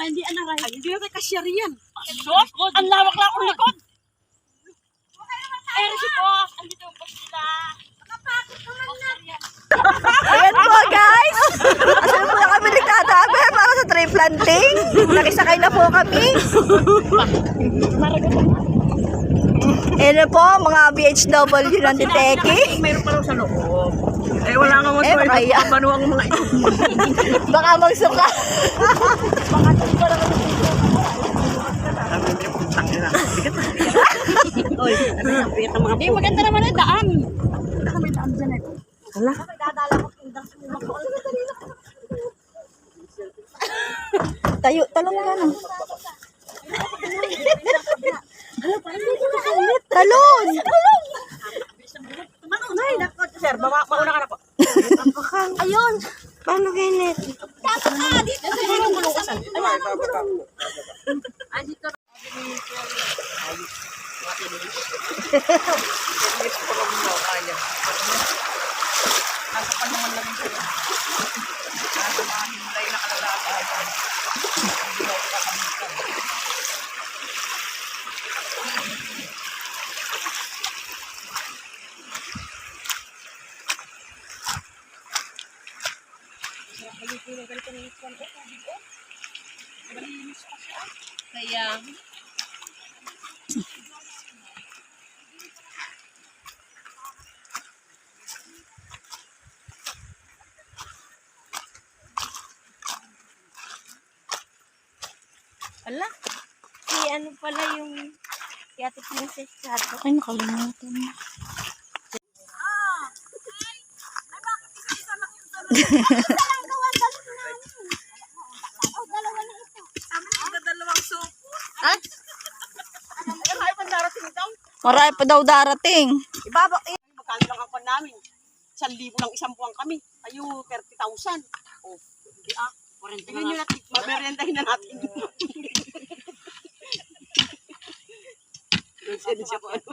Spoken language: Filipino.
hindi anaray. Ay, hindi natin kasyar yan. Sos, ang lawak-lawak ng likod. Eh, si boss, andito po sila. Nakapakot naman na. Ayan po guys. Asan po kami nagtatabi para sa tree planting. Nakisakay na po kami. Ayan po mga BHW ng Diteki. Mayroon pa raw sa loob. Eh, wala nga Eh, baka iya. manuang mga ito. Baka magsuka. Oy, ano yung piyat ng mga Hindi, maganda naman ang daan. may daan dyan eh. Hala. Tayo, talong ka na. Talon! Ay, nako, sir. Mauna ka na po. Ayun. Paano ganit? Dito sa mga bulusan. Ay, dito. Kaya, Ala, si ano pala yung si Ate Princess Chato. Ay, nakalimutan. Dalawang soup. Ha? Ay, pandarating daw. Marami pa daw darating. Ibaba, eh. Magkano lang ang pan namin? 1,000 lang isang buwan kami. Ayo, 30,000. Oh, hindi 40 na nga. Natin, mameryendahin na natin. Siya ko ano.